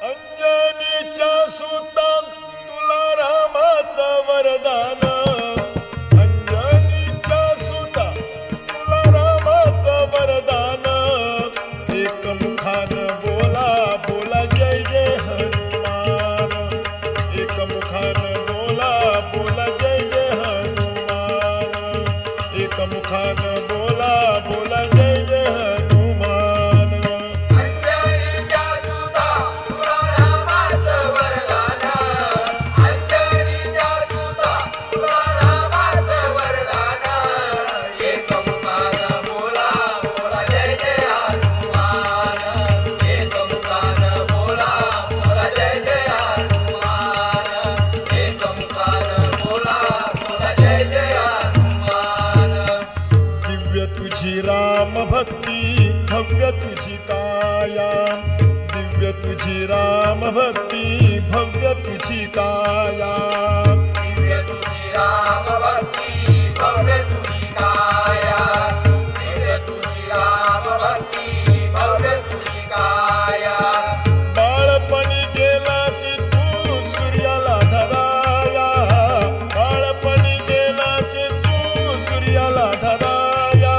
अंजनीच्या सुता तुला रामाचं वरदान, अंजनीच्या सुता तुला रामाचं वरदान, एकमुखान बोला बोला जय जय हनुमान, एकमुखान बोला बोला जय जय हनुमान, एकमुखान बोला बोला जय जय हनुमान। तुझी राम भक्ती भव्य तुझी काया, दिव्य तुझी राम भक्ती भव्य तुझी काया, दिव्य तुझी राम भक्ती भव्य तुझी काया, दिव्य तुझी राम भक्ती भव्य तुझी काया। बाळपणी गेलासी तू सूर्याला धराया, बाळपणी गेलासी तू सूर्याला धराया,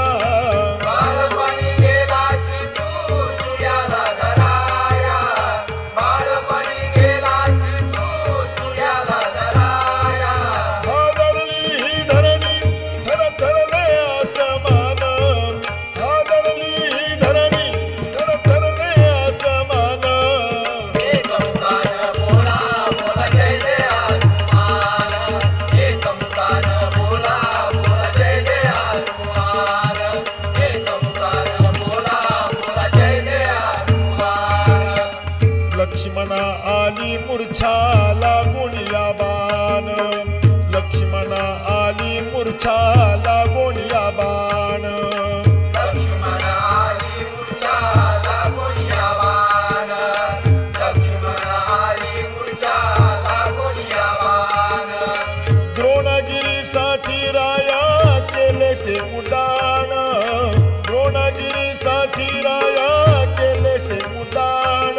लक्ष्मणा आली मूर्छा लागून या बाण, लक्ष्मणा आली मूर्छा लागून या बाण, लक्ष्मणा आली मूर्छा लागून या बाण, लक्ष्मणा आली मूर्छा लागून या बाण। द्रोणगिरीसाठी राया केले से उड्डाण, द्रोणगिरीसाठी राया केले से उड्डाण,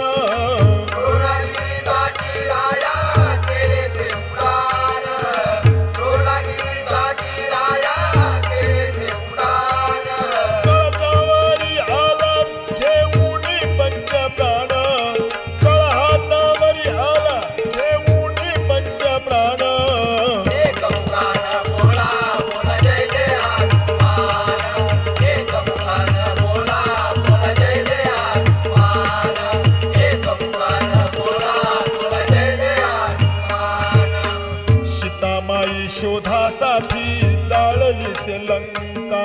सीतामाई शोधासाठी जाळली ते लंका,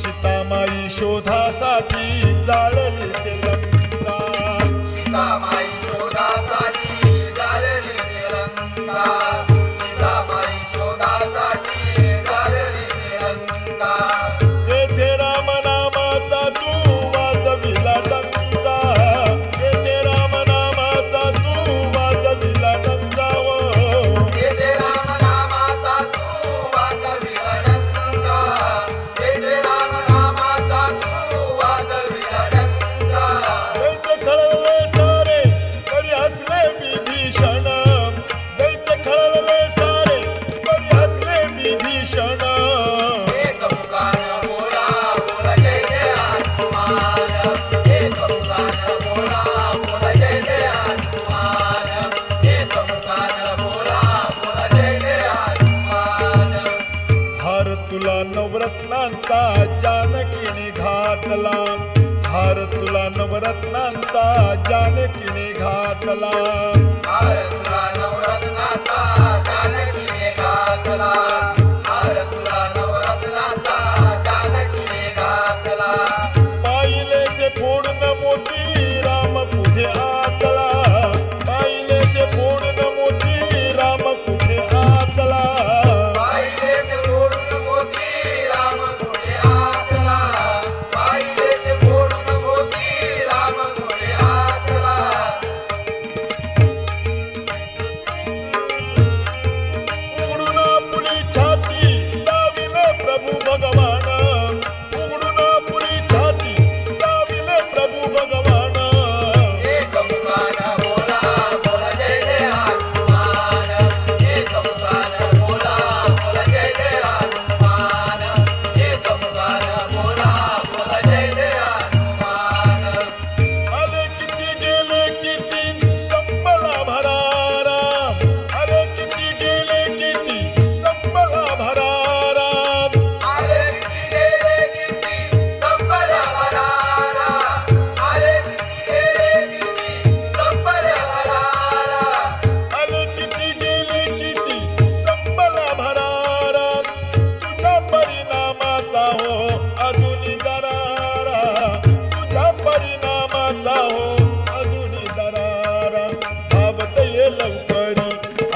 सीतामाई शोधासाठी जाळली ते लंका, सीतामाई शोधासाठी जाळली ते लंका, सीतामाई शोधासाठी जाळली ते लंका। तेथे राम नामाचा तू वाजविला डंका, तेथे राम नामाचा तू वाजविला डंका, तुला नवरत्नांचा जानकीने घातला, हार तुला नवरत्नांचा जानकीने घातला, हार तुला नवरत्नांचा जानकीने घातला, हार तुला नवरत्नांचा जानकीने घातला। पाहिले ते फोडून मोती राम कुठे आतला, पाहिले ते फोडून मोती राम कुठे आतला,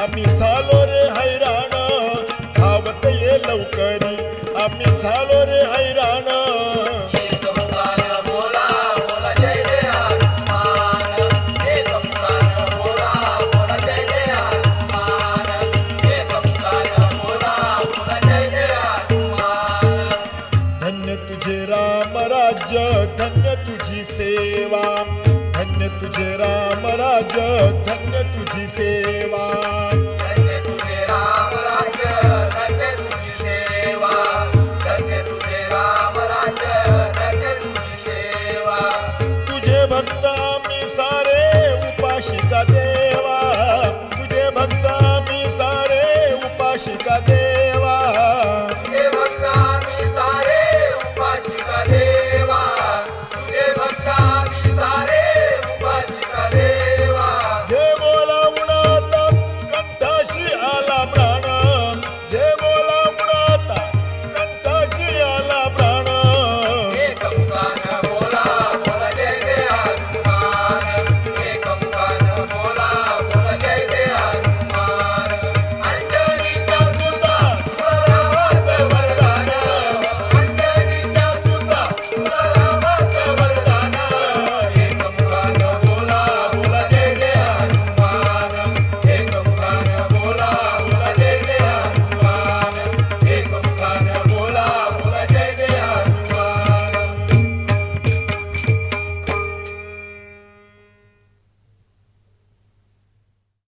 आम्ही झालो रे हैराण धावत ये लवकरी आम्ही झालो रे हैराण एक मुखान बोला बोला जय जय हनुमान एक मुखान बोला बोला जय जय हनुमान एक मुखान बोला बोला जय जय हनुमान धन्य तुझे राम राज्य धन्य तुझी सेवा धन्य तुझे राम राज्य धन्य तुझी सेवा धन्य तुझे राम राज्य धन्य तुझी सेवा धन्य तुझे राम राज्य धन्य तुझी सेवा तुझे भक्त आम्ही सारे उपाशिका देवा तुझे भक्त आम्ही सारे उपाशिका देवा